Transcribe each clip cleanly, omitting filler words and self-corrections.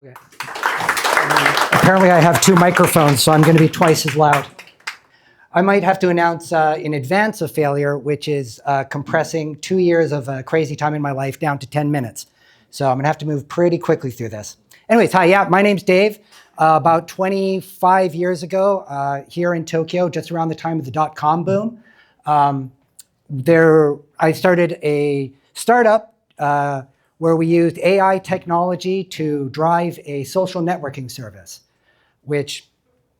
Okay. Apparently I have two microphones, so I'm going to be twice as loud. I might have to announce in advance of failure, which is compressing 2 years of a crazy time in my life down to 10 minutes. So I'm going to have to move pretty quickly through this. Anyways, hi, yeah, my name's Dave. About 25 years ago, here in Tokyo, just around the time of the dot-com boom, I started a startup where we used AI technology to drive a social networking service, which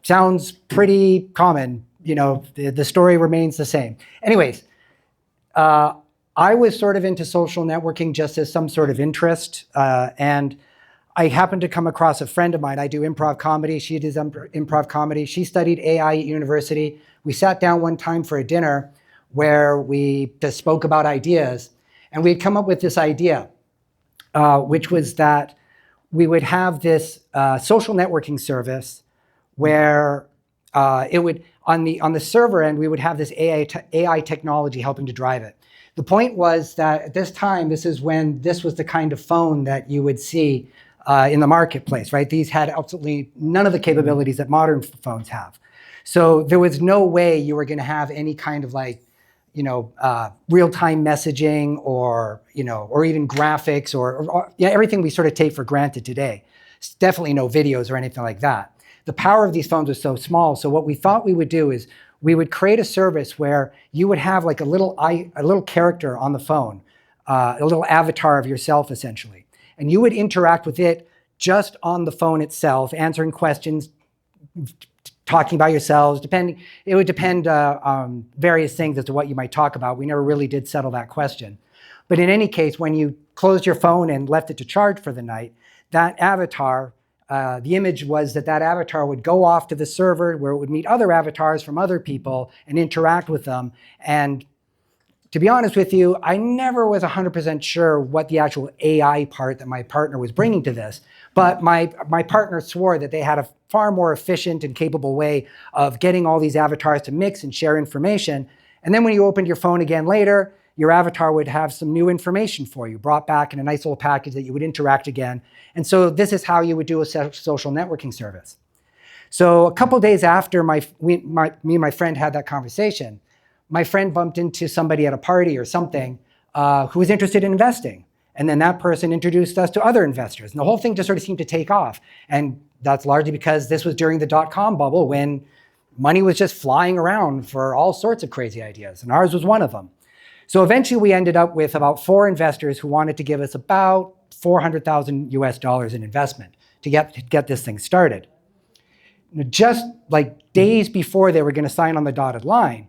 sounds pretty common. You know, the story remains the same. Anyways, I was sort of into social networking just as some sort of interest, and I happened to come across a friend of mine. I do improv comedy. She does improv comedy. She studied AI at university. We sat down one time for a dinner where we just spoke about ideas, and we had come up with this idea, which was that we would have this social networking service where it would, on the server end, we would have this AI technology helping to drive it. The point was that at this time, this is when this was the kind of phone that you would see in the marketplace, right? These had absolutely none of the capabilities that modern phones have. So there was no way you were going to have any kind of like, you know, real-time messaging or, you know, or even graphics or yeah, everything we sort of take for granted today. Definitely no videos or anything like that. The power of these phones was so small. So what we thought we would do is we would create a service where you would have like a little character on the phone, a little avatar of yourself essentially. And you would interact with it just on the phone itself, answering questions, talking about yourselves, it would depend on various things as to what you might talk about. We never really did settle that question. But in any case, when you closed your phone and left it to charge for the night, that avatar, the image was that avatar would go off to the server where it would meet other avatars from other people and interact with them. And to be honest with you, I never was 100% sure what the actual AI part that my partner was bringing to this. But my partner swore that they had a far more efficient and capable way of getting all these avatars to mix and share information. And then when you opened your phone again later, your avatar would have some new information for you, brought back in a nice little package that you would interact again. And so this is how you would do a social networking service. So a couple days after me and my friend had that conversation, my friend bumped into somebody at a party or something who was interested in investing. And then that person introduced us to other investors. And the whole thing just sort of seemed to take off. And that's largely because this was during the dot-com bubble when money was just flying around for all sorts of crazy ideas. And ours was one of them. So eventually we ended up with about 4 investors who wanted to give us about $400,000 in investment to get this thing started. Just like days before they were going to sign on the dotted line,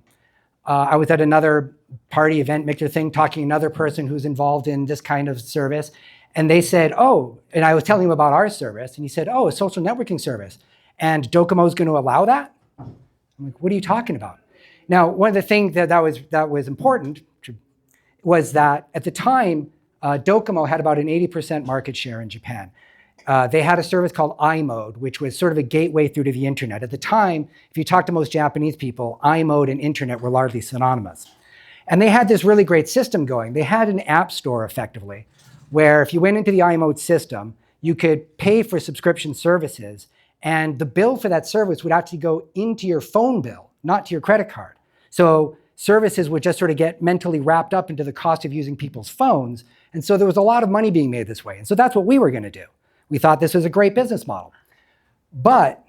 I was at another party event mixer thing talking to another person who's involved in this kind of service. And they said, oh, and I was telling him about our service. And he said, oh, a social networking service. And Docomo's going to allow that? I'm like, what are you talking about? Now, one of the things that was important was that at the time, Docomo had about an 80% market share in Japan. They had a service called iMode, which was sort of a gateway through to the internet. At the time, if you talk to most Japanese people, iMode and internet were largely synonymous. And they had this really great system going. They had an app store, effectively, where if you went into the iMode system, you could pay for subscription services, and the bill for that service would actually go into your phone bill, not to your credit card. So services would just sort of get mentally wrapped up into the cost of using people's phones. And so there was a lot of money being made this way. And so that's what we were going to do. We thought this was a great business model. But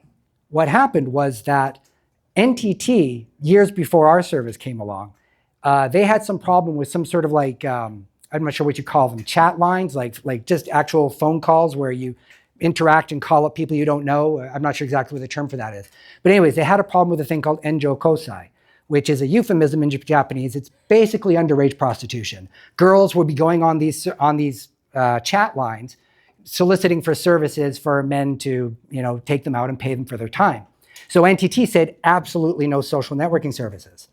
what happened was that NTT, years before our service came along, they had some problem with some sort of like, I'm not sure what you call them, chat lines, like just actual phone calls where you interact and call up people you don't know. I'm not sure exactly what the term for that is. But anyways, they had a problem with a thing called enjo kosai, which is a euphemism in Japanese. It's basically underage prostitution. Girls would be going on these chat lines, soliciting for services for men to, you know, take them out and pay them for their time. So NTT said absolutely no social networking services.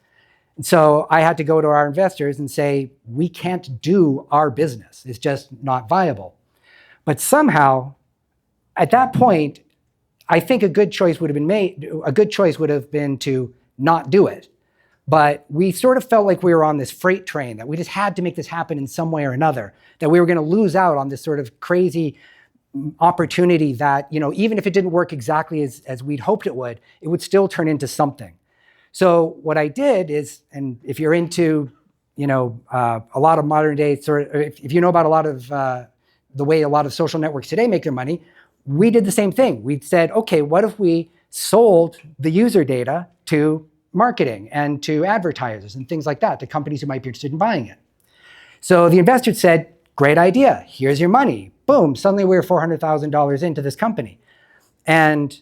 And so I had to go to our investors and say, we can't do our business. It's just not viable. But somehow, at that point, I think a good choice would have been made. A good choice would have been to not do it. But we sort of felt like we were on this freight train, that we just had to make this happen in some way or another, that we were going to lose out on this sort of crazy opportunity that, even if it didn't work exactly as we'd hoped it would still turn into something. So what I did is, and if you're into, a lot of modern day, if you know about a lot of the way a lot of social networks today make their money, we did the same thing. We said, okay, what if we sold the user data to marketing and to advertisers and things like that, to companies who might be interested in buying it? So the investors said, great idea, here's your money. Boom, suddenly we were $400,000 into this company. And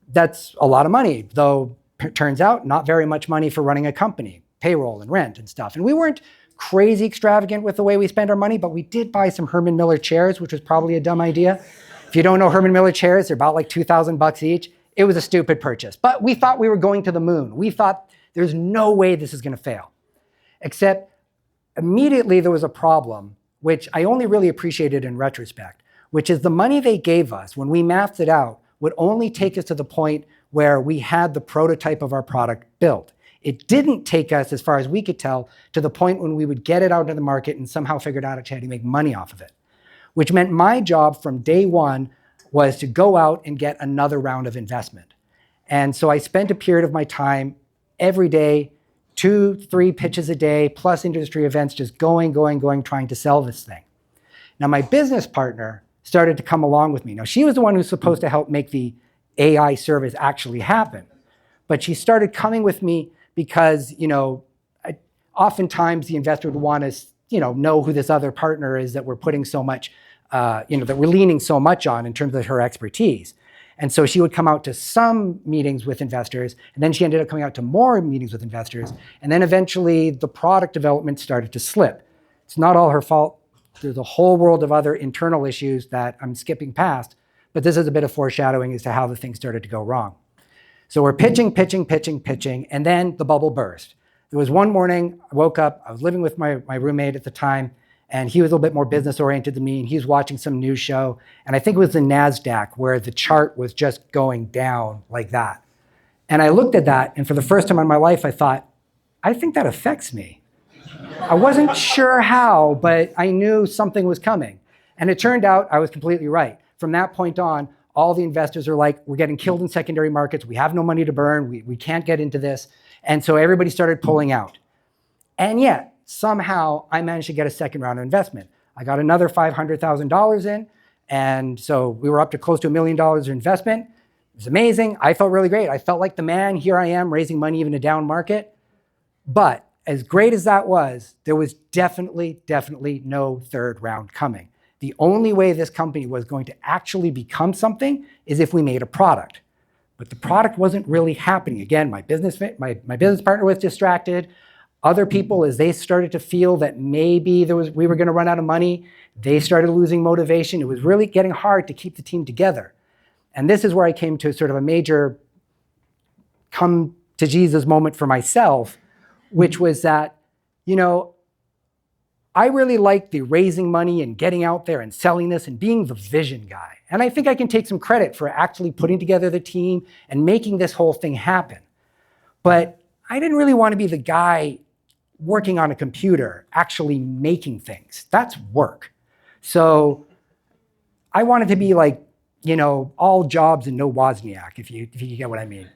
that's a lot of money, though it turns out not very much money for running a company, payroll and rent and stuff. And we weren't crazy extravagant with the way we spent our money, but we did buy some Herman Miller chairs, which was probably a dumb idea. If you don't know Herman Miller chairs, they're about like $2,000 each. It was a stupid purchase, but we thought we were going to the moon. We thought there's no way this is gonna fail. Except immediately there was a problem, which I only really appreciated in retrospect, which is the money they gave us when we mathed it out would only take us to the point where we had the prototype of our product built. It didn't take us, as far as we could tell, to the point when we would get it out into the market and somehow figured out how to make money off of it, which meant my job from day one was to go out and get another round of investment. And so I spent a period of my time every day, 2-3 pitches a day, plus industry events, just going, trying to sell this thing. Now, my business partner started to come along with me. Now, she was the one who's supposed to help make the AI service actually happen. But she started coming with me because, oftentimes the investor would want to, know who this other partner is that we're putting so much, that we're leaning so much on in terms of her expertise. And so she would come out to some meetings with investors, and then she ended up coming out to more meetings with investors. And then eventually the product development started to slip. It's not all her fault. There's a whole world of other internal issues that I'm skipping past, but this is a bit of foreshadowing as to how the thing started to go wrong. So we're pitching, and then the bubble burst. There was one morning, I woke up, I was living with my roommate at the time, and he was a little bit more business oriented than me, and he was watching some news show, and I think it was the NASDAQ where the chart was just going down like that. And I looked at that, and for the first time in my life, I thought, I think that affects me. I wasn't sure how, but I knew something was coming. And it turned out I was completely right. From that point on, all the investors are like, we're getting killed in secondary markets, we have no money to burn, we can't get into this. And so everybody started pulling out. And yet, somehow I managed to get a second round of investment. I got another $500,000 in, and so we were up to close to $1 million of investment. It was amazing. I felt really great. I felt like the man. Here I am raising money even in a down market. But as great as that was, there was definitely no third round coming. The only way this company was going to actually become something is if we made a product. But the product wasn't really happening. Again, my business partner was distracted. Other people, as they started to feel that maybe we were going to run out of money, they started losing motivation. It was really getting hard to keep the team together. And this is where I came to sort of a major come to Jesus moment for myself, which was that, I really like the raising money and getting out there and selling this and being the vision guy. And I think I can take some credit for actually putting together the team and making this whole thing happen. But I didn't really want to be the guy working on a computer, actually making things. That's work. So I wanted to be like, all jobs and no Wozniak, if you get what I mean.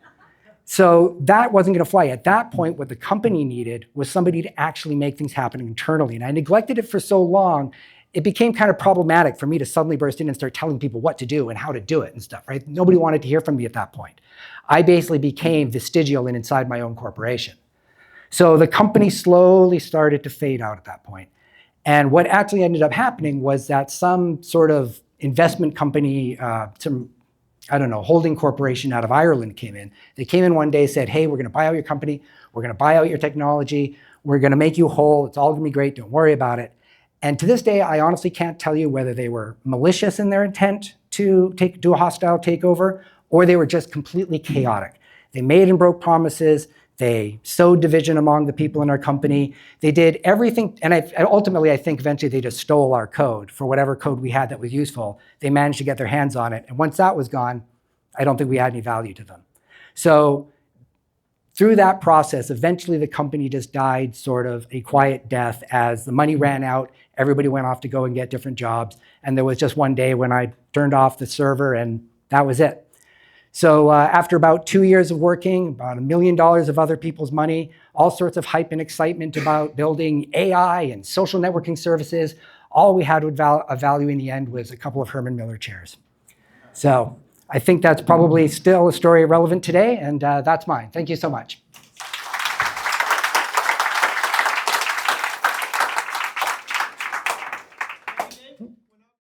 So that wasn't going to fly. At that point, what the company needed was somebody to actually make things happen internally. And I neglected it for so long, it became kind of problematic for me to suddenly burst in and start telling people what to do and how to do it and stuff, right? Nobody wanted to hear from me at that point. I basically became vestigial and inside my own corporation. So the company slowly started to fade out at that point. And what actually ended up happening was that some sort of investment company, holding corporation out of Ireland came in. They came in one day, said, hey, we're going to buy out your company. We're going to buy out your technology. We're going to make you whole. It's all going to be great. Don't worry about it. And to this day, I honestly can't tell you whether they were malicious in their intent to do a hostile takeover, or they were just completely chaotic. They made and broke promises. They sowed division among the people in our company. They did everything. And ultimately, I think eventually they just stole our code for whatever code we had that was useful. They managed to get their hands on it. And once that was gone, I don't think we had any value to them. So through that process, eventually the company just died sort of a quiet death as the money ran out, everybody went off to go and get different jobs, and there was just one day when I turned off the server and that was it. So after about 2 years of working, about $1 million of other people's money, all sorts of hype and excitement about building AI and social networking services, all we had of value in the end was a couple of Herman Miller chairs. So I think that's probably still a story relevant today, and that's mine. Thank you so much.